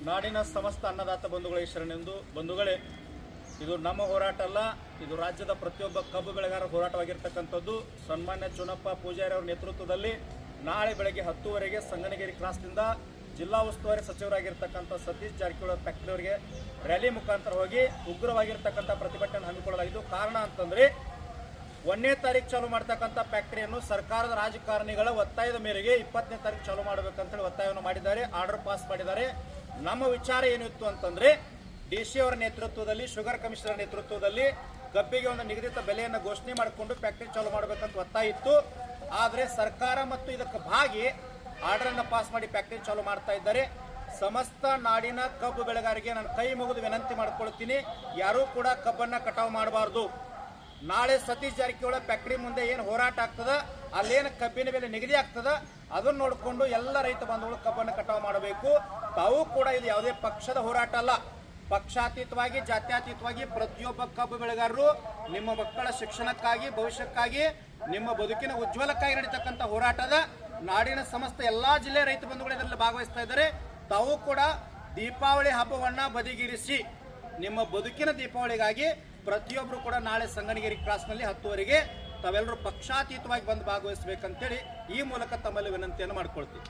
ನಾಡಿನ ಸಮಸ್ತ ಅನ್ನದಾತ ಬಂಧುಗಳ ಶರಣೆಂದು ಬಂಧುಗಳೇ, ಇದು ನಮ್ಮ ಹೋರಾಟ ಅಲ್ಲ, ಇದು ರಾಜ್ಯದ ಪ್ರತಿಯೊಬ್ಬ ಕಬ್ಬು ಬೆಳೆಗಾರರ ಹೋರಾಟವಾಗಿರ್ತಕ್ಕಂಥದ್ದು. ಸನ್ಮಾನ್ಯ ಚುನಪ್ಪ ಪೂಜಾರಿ ಅವರ ನೇತೃತ್ವದಲ್ಲಿ ನಾಳೆ ಬೆಳಗ್ಗೆ 10 ಸಂಗನಗಿರಿ ಕ್ರಾಸ್ನಿಂದ ಜಿಲ್ಲಾ ಉಸ್ತುವಾರಿ ಸಚಿವರಾಗಿರ್ತಕ್ಕಂಥ ಸತೀಶ್ ಜಾರಕಿಹೊಳಿ ಫ್ಯಾಕ್ಟರಿಯವರಿಗೆ ರ್ಯಾಲಿ ಮುಖಾಂತರ ಹೋಗಿ ಉಗ್ರವಾಗಿರ್ತಕ್ಕಂಥ ಪ್ರತಿಭಟನೆ ಹಮ್ಮಿಕೊಳ್ಳಲಾಗಿದ್ದು. ಕಾರಣ ಅಂತಂದರೆ 1ನೇ ತಾರೀಕು ಚಾಲೂ ಮಾಡ್ತಕ್ಕಂಥ ಫ್ಯಾಕ್ಟರಿಯನ್ನು ಸರ್ಕಾರದ ರಾಜಕಾರಣಿಗಳ ಒತ್ತಾಯದ ಮೇರೆಗೆ 20ನೇ ತಾರೀಕು ಚಾಲೂ ಮಾಡಬೇಕಂತೇಳಿ ಒತ್ತಾಯವನ್ನು ಮಾಡಿದ್ದಾರೆ, ಆರ್ಡರ್ ಪಾಸ್ ಮಾಡಿದ್ದಾರೆ. ನಮ್ಮ ವಿಚಾರ ಏನಿತ್ತು ಅಂತಂದರೆ DC ಅವರ ನೇತೃತ್ವದಲ್ಲಿ, ಶುಗರ್ ಕಮಿಷನರ್ ನೇತೃತ್ವದಲ್ಲಿ ಕಬ್ಬಿಗೆ ಒಂದು ನಿಗದಿತ ಬೆಲೆಯನ್ನು ಘೋಷಣೆ ಮಾಡಿಕೊಂಡು ಫ್ಯಾಕ್ಟರಿ ಚಾಲೂ ಮಾಡಬೇಕಂತ ಒತ್ತಾಯ ಇತ್ತು. ಆದರೆ ಸರ್ಕಾರ ಮತ್ತು ಇದಕ್ಕೆ ಭಾಗಿ ಆರ್ಡರನ್ನು ಪಾಸ್ ಮಾಡಿ ಫ್ಯಾಕ್ಟರಿ ಚಾಲೂ ಮಾಡ್ತಾ ಇದ್ದಾರೆ. ಸಮಸ್ತ ನಾಡಿನ ಕಬ್ಬು ಬೆಳೆಗಾರರಿಗೆ ನಾನು ಕೈ ಮುಗಿದು ವಿನಂತಿ ಮಾಡ್ಕೊಳ್ತೀನಿ, ಯಾರೂ ಕೂಡ ಕಬ್ಬನ್ನು ಕಟಾವು ಮಾಡಬಾರ್ದು. ನಾಳೆ ಸತೀಶ್ ಜಾರಕಿಹೊಳಿ ಫ್ಯಾಕ್ಟರಿ ಮುಂದೆ ಏನು ಹೋರಾಟ ಆಗ್ತದ, ಅಲ್ಲೇನು ಕಬ್ಬಿನ ಬೆಲೆ ನಿಗದಿ ಆಗ್ತದ, ಅದನ್ನು ನೋಡಿಕೊಂಡು ಎಲ್ಲ ರೈತ ಬಾಂಧವರು ಕಬ್ಬನ್ನು ಕಟಾವು ಮಾಡಬೇಕು. ತಾವು ಕೂಡ ಇದು ಯಾವುದೇ ಪಕ್ಷದ ಹೋರಾಟ ಅಲ್ಲ, ಪಕ್ಷಾತೀತವಾಗಿ ಜಾತ್ಯತೀತವಾಗಿ ಪ್ರತಿಯೊಬ್ಬ ಕಬ್ಬು ಬೆಳೆಗಾರರು ನಿಮ್ಮ ಮಕ್ಕಳ ಶಿಕ್ಷಣಕ್ಕಾಗಿ, ಭವಿಷ್ಯಕ್ಕಾಗಿ, ನಿಮ್ಮ ಬದುಕಿನ ಉಜ್ವಲಕ್ಕಾಗಿ ನಡೀತಕ್ಕಂಥ ಹೋರಾಟದ. ನಾಡಿನ ಸಮಸ್ತ ಎಲ್ಲಾ ಜಿಲ್ಲೆ ರೈತ ಬಂಧುಗಳು ಇದರಲ್ಲಿ ಭಾಗವಹಿಸ್ತಾ ಇದ್ದಾರೆ. ತಾವು ಕೂಡ ದೀಪಾವಳಿ ಹಬ್ಬವನ್ನ ಬದಿಗಿರಿಸಿ ನಿಮ್ಮ ಬದುಕಿನ ದೀಪಾವಳಿಗಾಗಿ ಪ್ರತಿಯೊಬ್ಬರು ಕೂಡ ನಾಳೆ ಸಂಗನಗಿರಿ ಕ್ರಾಸ್ನಲ್ಲಿ 10 ತಾವೆಲ್ಲರೂ ಪಕ್ಷಾತೀತವಾಗಿ ಬಂದು ಭಾಗವಹಿಸಬೇಕಂತೇಳಿ ಈ ಮೂಲಕ ತಮ್ಮಲ್ಲಿ ವಿನಂತಿಯನ್ನು ಮಾಡ್ಕೊಳ್ತೀವಿ.